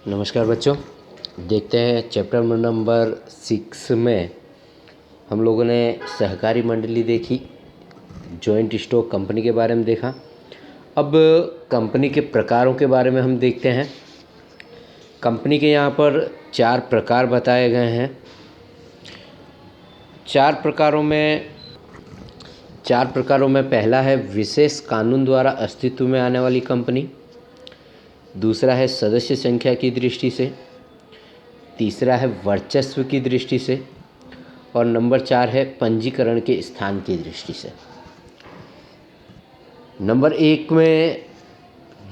नमस्कार बच्चों, देखते हैं चैप्टर नंबर 6 में हम लोगों ने सहकारी मंडली देखी, जॉइंट स्टॉक कंपनी के बारे में देखा। अब कंपनी के प्रकारों के बारे में हम देखते हैं। कंपनी के यहाँ पर 4 प्रकार बताए गए हैं। 4 प्रकारों में पहला है विशेष कानून द्वारा अस्तित्व में आने वाली कंपनी। दूसरा है सदस्य संख्या की दृष्टि से। तीसरा है वर्चस्व की दृष्टि से। और नंबर 4 है पंजीकरण के स्थान की दृष्टि से। नंबर 1 में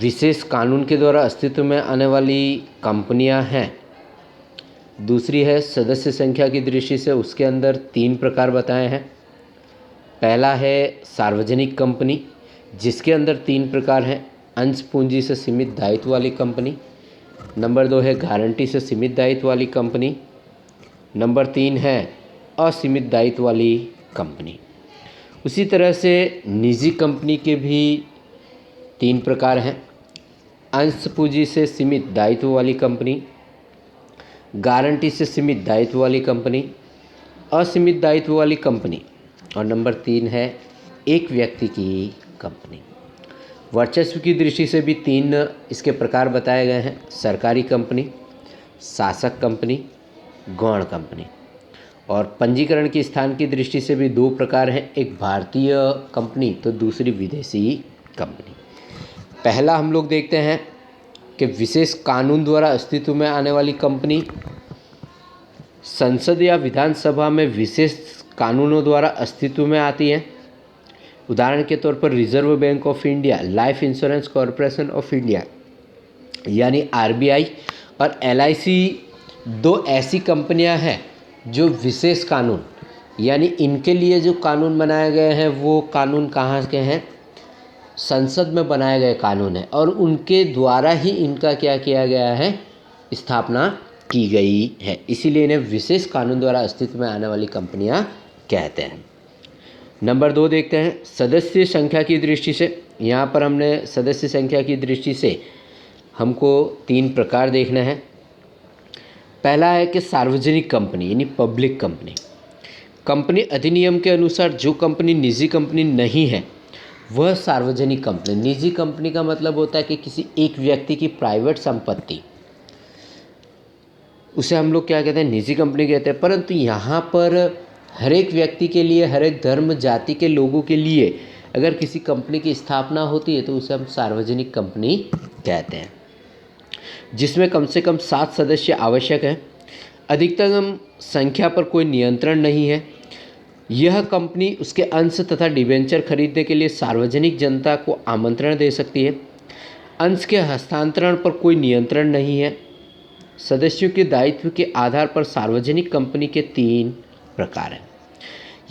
विशेष कानून के द्वारा अस्तित्व में आने वाली कंपनियां हैं। दूसरी है सदस्य संख्या की दृष्टि से, उसके अंदर 3 प्रकार बताए हैं। पहला है सार्वजनिक कंपनी, जिसके अंदर 3 प्रकार हैं। अंश पूंजी से सीमित दायित्व वाली कंपनी। नंबर 2 है गारंटी से सीमित दायित्व वाली कंपनी। नंबर 3 है असीमित दायित्व वाली कंपनी। उसी तरह से निजी कंपनी के भी 3 प्रकार हैं। अंश पूंजी से सीमित दायित्व वाली कंपनी, गारंटी से सीमित दायित्व वाली कंपनी, असीमित दायित्व वाली कंपनी, और नंबर 3 है एक व्यक्ति की कंपनी। वर्चस्व की दृष्टि से भी 3 इसके प्रकार बताए गए हैं। सरकारी कंपनी, शासक कंपनी, गौण कंपनी। और पंजीकरण के स्थान की दृष्टि से भी 2 प्रकार हैं, एक भारतीय कंपनी तो दूसरी विदेशी कंपनी। पहला हम लोग देखते हैं कि विशेष कानून द्वारा अस्तित्व में आने वाली कंपनी संसद या विधानसभा में विशेष कानूनों द्वारा अस्तित्व में आती है। उदाहरण के तौर पर reserve bank of India, life insurance corporation of India यानी आरबीआई और एलआईसी 2 ऐसी कंपनियां हैं जो विशेष कानून यानी इनके लिए जो कानून बनाए गए हैं वो कानून कहाँ के हैं, संसद में बनाए गए कानून हैं और उनके द्वारा ही इनका क्या किया गया है, स्थापना की गई है। इसीलिए इन्हें विशेष कानून द्वारा अस्तित्व में आने वाली कंपनियां कहते हैं। नंबर 2 देखते हैं सदस्य संख्या की दृष्टि से। यहाँ पर हमने सदस्य संख्या की दृष्टि से हमको 3 प्रकार देखना है। पहला है कि सार्वजनिक कंपनी यानी पब्लिक कंपनी। कंपनी अधिनियम के अनुसार जो कंपनी निजी कंपनी नहीं है वह सार्वजनिक कंपनी। निजी कंपनी का मतलब होता है कि किसी एक व्यक्ति की प्राइवेट संपत्ति, उसे हम लोग क्या कहते हैं, निजी कंपनी कहते हैं। परंतु यहाँ पर हर एक व्यक्ति के लिए, हर एक धर्म जाति के लोगों के लिए अगर किसी कंपनी की स्थापना होती है तो उसे हम सार्वजनिक कंपनी कहते हैं, जिसमें कम से कम 7 सदस्य आवश्यक हैं। अधिकतम संख्या पर कोई नियंत्रण नहीं है। यह कंपनी उसके अंश तथा डिबेंचर खरीदने के लिए सार्वजनिक जनता को आमंत्रण दे सकती है। अंश के हस्तांतरण पर कोई नियंत्रण नहीं है। सदस्यों के दायित्व के आधार पर सार्वजनिक कंपनी के 3 प्रकार हैं।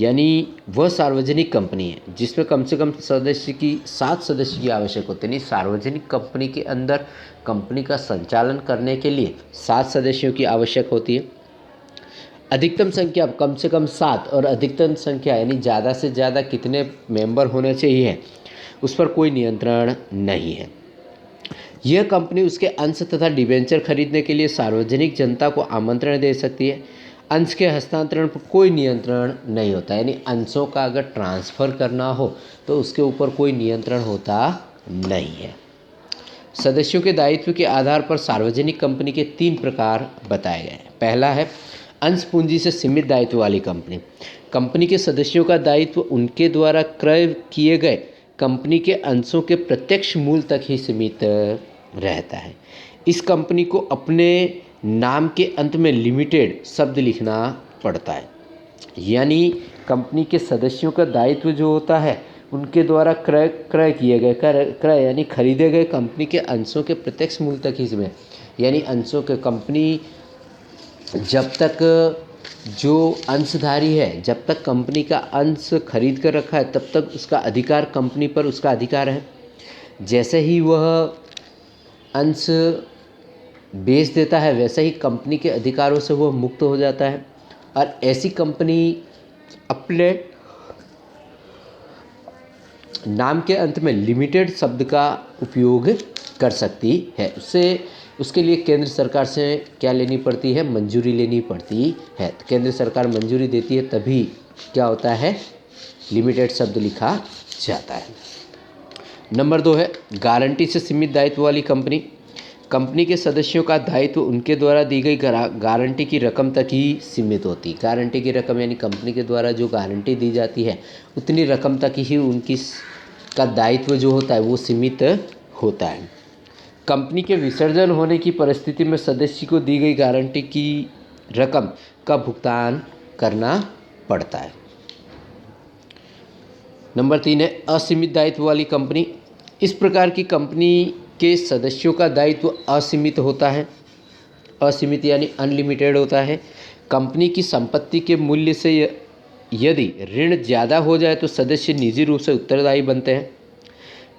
यानी वह सार्वजनिक कंपनी है जिसमें कम से कम 7 सदस्य की आवश्यक होती है। यानी सार्वजनिक कंपनी के अंदर कंपनी का संचालन करने के लिए 7 सदस्यों की आवश्यक होती है। अधिकतम संख्या कम से कम 7 और अधिकतम संख्या यानी ज़्यादा से ज़्यादा कितने मेंबर होने चाहिए उस पर कोई नियंत्रण नहीं है। यह कंपनी उसके अंश तथा डिबेंचर खरीदने के लिए सार्वजनिक जनता को आमंत्रण दे सकती है। अंश के हस्तांतरण पर कोई नियंत्रण नहीं होता, यानी अंशों का अगर ट्रांसफ़र करना हो तो उसके ऊपर कोई नियंत्रण होता नहीं है। सदस्यों के दायित्व के आधार पर सार्वजनिक कंपनी के 3 प्रकार बताए गए हैं। पहला है अंश पूंजी से सीमित दायित्व वाली कंपनी। कंपनी के सदस्यों का दायित्व उनके द्वारा क्रय किए गए कंपनी के अंशों के प्रत्यक्ष मूल्य तक ही सीमित रहता है। इस कंपनी को अपने नाम के अंत में लिमिटेड शब्द लिखना पड़ता है। यानी कंपनी के सदस्यों का दायित्व जो होता है उनके द्वारा क्रय किए गए क्रय यानी खरीदे गए कंपनी के अंशों के प्रत्यक्ष मूल्य तक ही इसमें, यानी अंशों के कंपनी जब तक जो अंशधारी है, जब तक कंपनी का अंश खरीद कर रखा है तब तक उसका अधिकार, कंपनी पर उसका अधिकार है। जैसे ही वह अंश बेच देता है वैसे ही कंपनी के अधिकारों से वह मुक्त हो जाता है और ऐसी कंपनी अपने नाम के अंत में लिमिटेड शब्द का उपयोग कर सकती है। उससे उसके लिए केंद्र सरकार से क्या लेनी पड़ती है, मंजूरी लेनी पड़ती है। तो केंद्र सरकार मंजूरी देती है तभी क्या होता है, लिमिटेड शब्द लिखा जाता है। नंबर 2 है गारंटी से सीमित दायित्व वाली कंपनी। कंपनी के सदस्यों का दायित्व उनके द्वारा दी गई गारंटी की रकम तक ही सीमित होती। गारंटी की रकम यानी कंपनी के द्वारा जो गारंटी दी जाती है उतनी रकम तक ही उनकी का दायित्व जो होता है वो सीमित होता है। कंपनी के विसर्जन होने की परिस्थिति में सदस्य को दी गई गारंटी की रकम का भुगतान करना पड़ता है। नंबर 3 है असीमित दायित्व वाली कंपनी। इस प्रकार की कंपनी के सदस्यों का दायित्व असीमित होता है। असीमित यानी अनलिमिटेड होता है। कंपनी की संपत्ति के मूल्य से यदि ऋण ज़्यादा हो जाए तो सदस्य निजी रूप से उत्तरदायी बनते हैं।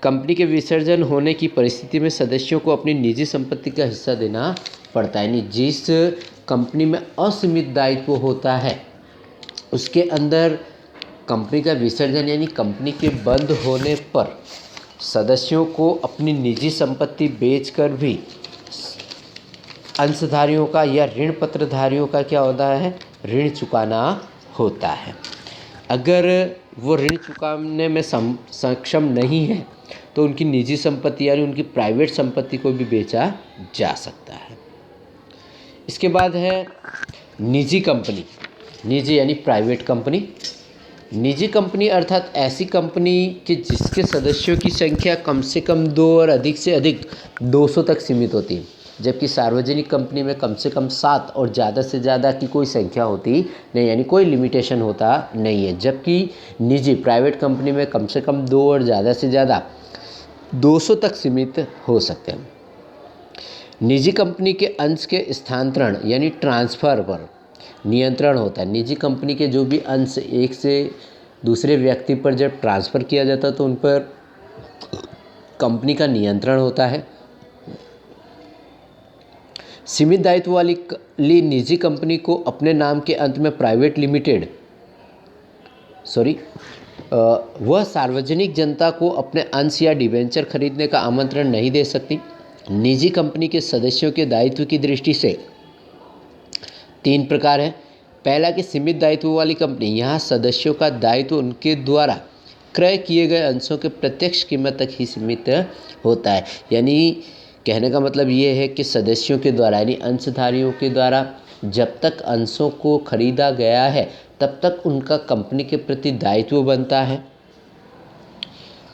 कंपनी के विसर्जन होने की परिस्थिति में सदस्यों को अपनी निजी संपत्ति का हिस्सा देना पड़ता है। यानी जिस कंपनी में असीमित दायित्व होता है उसके अंदर कंपनी का विसर्जन यानी कंपनी के बंद होने पर सदस्यों को अपनी निजी संपत्ति बेचकर भी अंशधारियों का या ऋण पत्रधारियों का क्या होता है, ऋण चुकाना होता है। अगर वो ऋण चुकाने में सक्षम नहीं है तो उनकी निजी संपत्ति यानी उनकी प्राइवेट संपत्ति को भी बेचा जा सकता है। इसके बाद है निजी कंपनी। निजी यानी प्राइवेट कंपनी। निजी कंपनी अर्थात ऐसी कंपनी कि जिसके सदस्यों की संख्या कम से कम 2 और अधिक से अधिक 200 तक सीमित होती है, जबकि सार्वजनिक कंपनी में कम से कम 7 और ज़्यादा से ज़्यादा की कोई संख्या होती नहीं, यानी कोई लिमिटेशन होता नहीं है। जबकि निजी प्राइवेट कंपनी में कम से कम 2 और ज़्यादा से ज़्यादा 200 तक सीमित हो सकते हैं। निजी कंपनी के अंश के स्थानांतरण यानी ट्रांसफ़र पर नियंत्रण होता है। निजी कंपनी के जो भी अंश एक से दूसरे व्यक्ति पर जब ट्रांसफ़र किया जाता है तो उन पर कंपनी का नियंत्रण होता है। सीमित दायित्व वाली निजी कंपनी को अपने नाम के अंत में प्राइवेट लिमिटेड वह सार्वजनिक जनता को अपने अंश या डिबेंचर खरीदने का आमंत्रण नहीं दे सकती। निजी कंपनी के सदस्यों के दायित्व की दृष्टि से 3 प्रकार है। पहला कि सीमित दायित्व वाली कंपनी, यहाँ सदस्यों का दायित्व उनके द्वारा क्रय किए गए अंशों के प्रत्यक्ष कीमत तक ही सीमित होता है। यानी कहने का मतलब ये है कि सदस्यों के द्वारा यानी अंशधारियों के द्वारा जब तक अंशों को खरीदा गया है तब तक उनका कंपनी के प्रति दायित्व बनता है।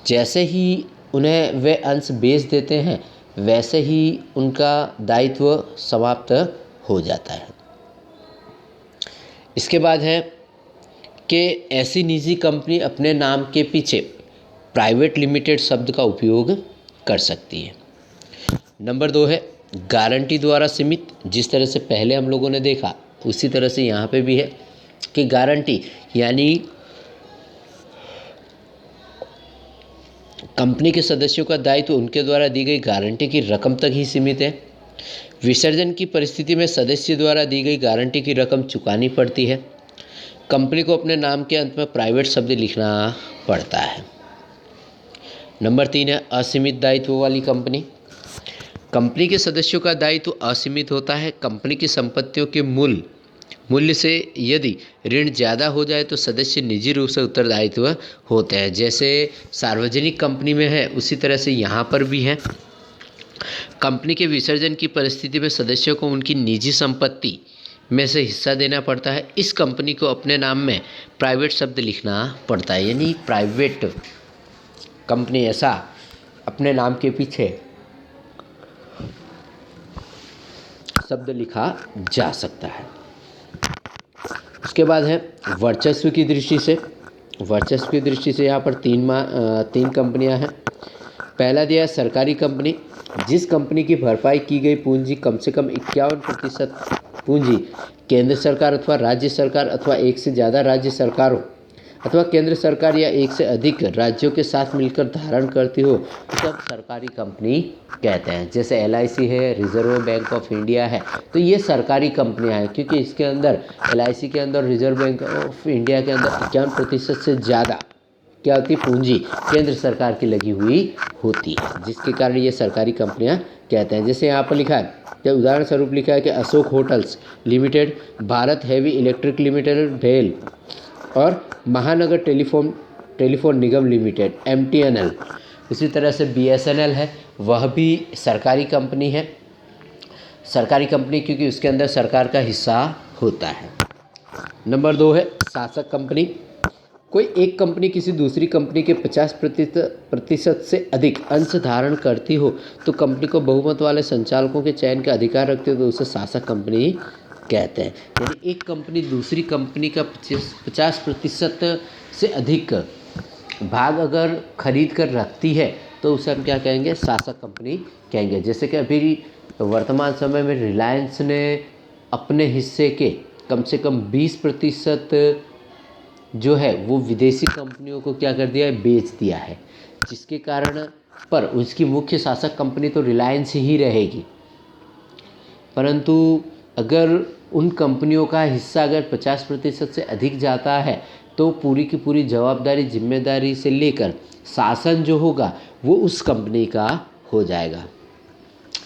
जैसे ही उन्हें वे अंश बेच देते हैं वैसे ही उनका दायित्व समाप्त हो जाता है। इसके बाद है कि ऐसी निजी कंपनी अपने नाम के पीछे प्राइवेट लिमिटेड शब्द का उपयोग कर सकती है। नंबर 2 है गारंटी द्वारा सीमित। जिस तरह से पहले हम लोगों ने देखा उसी तरह से यहाँ पे भी है कि गारंटी यानी कंपनी के सदस्यों का दायित्व उनके द्वारा दी गई गारंटी की रकम तक ही सीमित है। विसर्जन की परिस्थिति में सदस्य द्वारा दी गई गारंटी की रकम चुकानी पड़ती है। कंपनी को अपने नाम के अंत में प्राइवेट शब्द लिखना पड़ता है। नंबर 3 है असीमित दायित्व वाली कंपनी। कंपनी के सदस्यों का दायित्व असीमित होता है। कंपनी की संपत्तियों के मूल्य से यदि ऋण ज़्यादा हो जाए तो सदस्य निजी रूप से उत्तरदायित्व होते हैं। जैसे सार्वजनिक कंपनी में है उसी तरह से यहाँ पर भी है। कंपनी के विसर्जन की परिस्थिति में सदस्यों को उनकी निजी संपत्ति में से हिस्सा देना पड़ता है। इस कंपनी को अपने नाम में प्राइवेट शब्द लिखना पड़ता है। यानी प्राइवेट कंपनी ऐसा अपने नाम के पीछे शब्द लिखा जा सकता है। उसके बाद है वर्चस्व की दृष्टि से। वर्चस्व की दृष्टि से यहाँ पर तीन कंपनियाँ हैं। पहला दिया है सरकारी कंपनी। जिस कंपनी की भरपाई की गई पूंजी कम से कम 51% पूंजी केंद्र सरकार अथवा राज्य सरकार अथवा एक से ज़्यादा राज्य सरकारों अथवा केंद्र सरकार या एक से अधिक राज्यों के साथ मिलकर धारण करती हो तो सब सरकारी कंपनी कहते हैं। जैसे LIC है, रिजर्व बैंक ऑफ इंडिया है, तो ये सरकारी कंपनियां हैं क्योंकि इसके अंदर LIC के अंदर रिजर्व बैंक ऑफ इंडिया के अंदर 51% से ज़्यादा क्या होती है पूंजी केंद्र सरकार की लगी हुई होती है, जिसके कारण ये सरकारी कंपनियां कहते हैं। जैसे यहाँ पर लिखा है या उदाहरण स्वरूप लिखा है कि Ashok hotels limited, Bharat heavy electric limited भेल, और महानगर टेलीफोन निगम लिमिटेड MTNL। इसी तरह से BSNL है, वह भी सरकारी कंपनी है, सरकारी कंपनी क्योंकि उसके अंदर सरकार का हिस्सा होता है। नंबर 2 है शासक कंपनी। कोई एक कंपनी किसी दूसरी कंपनी के 50% से अधिक अंश धारण करती हो तो कंपनी को बहुमत वाले संचालकों के चयन का अधिकार रखती हो तो उसे शासक कंपनी कहते हैं। यानी एक कंपनी दूसरी कंपनी का 50% से अधिक भाग अगर खरीद कर रखती है तो उसे हम क्या कहेंगे, शासक कंपनी कहेंगे। जैसे कि अभी वर्तमान समय में रिलायंस ने अपने हिस्से के कम से कम 20% जो है वो विदेशी कंपनियों को क्या कर दिया है, बेच दिया है, जिसके कारण पर उसकी मुख्य शासक कंपनी तो रिलायंस ही रहेगी। परंतु अगर उन कंपनियों का हिस्सा अगर 50% से अधिक जाता है तो पूरी की पूरी जवाबदारी जिम्मेदारी से लेकर शासन जो होगा वो उस कंपनी का हो जाएगा।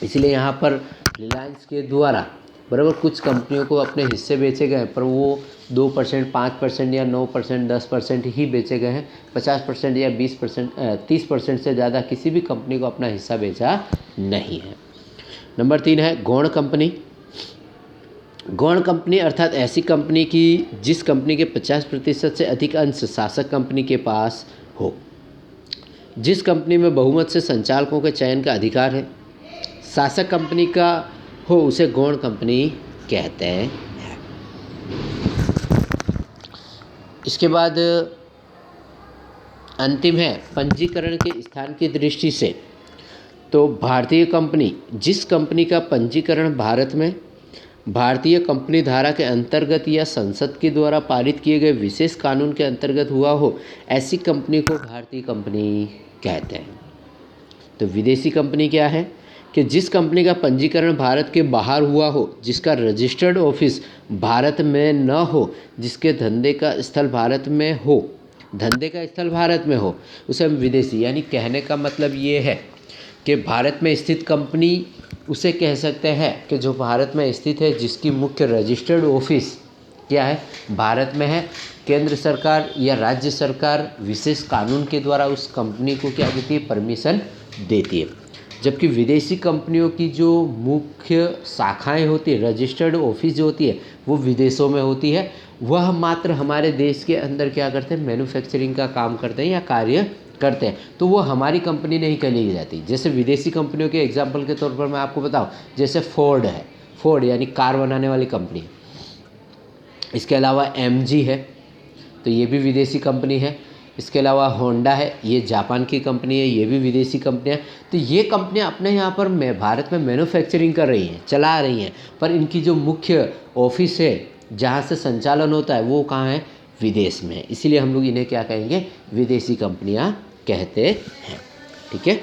इसलिए यहाँ पर रिलायंस के द्वारा बराबर कुछ कंपनियों को अपने हिस्से बेचे गए पर वो 2%, 5% या 9%, 10% ही बेचे गए हैं। 50% या 20%, 30% से ज़्यादा किसी भी कंपनी को अपना हिस्सा बेचा नहीं है। नंबर 3 है गौण कंपनी। गौण कंपनी अर्थात ऐसी कंपनी की जिस कंपनी के 50% से अधिक अंश शासक कंपनी के पास हो, जिस कंपनी में बहुमत से संचालकों के चयन का अधिकार है, शासक कंपनी का हो, उसे गौण कंपनी कहते हैं। इसके बाद अंतिम है पंजीकरण के स्थान की दृष्टि से। तो भारतीय कंपनी, जिस कंपनी का पंजीकरण भारत में भारतीय कंपनी धारा के अंतर्गत या संसद के द्वारा पारित किए गए विशेष कानून के अंतर्गत हुआ हो, ऐसी कंपनी को भारतीय कंपनी कहते हैं। तो विदेशी कंपनी क्या है कि जिस कंपनी का पंजीकरण भारत के बाहर हुआ हो, जिसका रजिस्टर्ड ऑफिस भारत में न हो, जिसके धंधे का स्थल भारत में हो, उसे हम विदेशी, यानी कहने का मतलब ये है कि भारत में स्थित कंपनी उसे कह सकते हैं कि जो भारत में स्थित है, जिसकी मुख्य रजिस्टर्ड ऑफिस क्या है, भारत में है। केंद्र सरकार या राज्य सरकार विशेष कानून के द्वारा उस कंपनी को क्या देती है, परमिशन देती है। जबकि विदेशी कंपनियों की जो मुख्य शाखाएं होती है, रजिस्टर्ड ऑफिस जो होती है, वो विदेशों में होती है। वह मात्र हमारे देश के अंदर क्या करते हैं, मैन्युफैक्चरिंग का काम करते हैं या कार्य करते हैं, तो वो हमारी कंपनी नहीं कहली जाती। जैसे विदेशी कंपनियों के एग्जाम्पल के तौर पर मैं आपको बताऊं, जैसे फोर्ड है, फोर्ड यानी कार बनाने वाली कंपनी। इसके अलावा MG है, तो ये भी विदेशी कंपनी है। इसके अलावा होंडा है, ये जापान की कंपनी है, ये भी विदेशी कंपनी है। तो ये कंपनियां अपने यहाँ पर भारत में मैन्युफैक्चरिंग कर रही हैं, चला रही हैं, पर इनकी जो मुख्य ऑफिस है जहाँ से संचालन होता है वो कहाँ है, विदेश में है। इसीलिए हम लोग इन्हें क्या कहेंगे, विदेशी कंपनियां कहते हैं। ठीक है।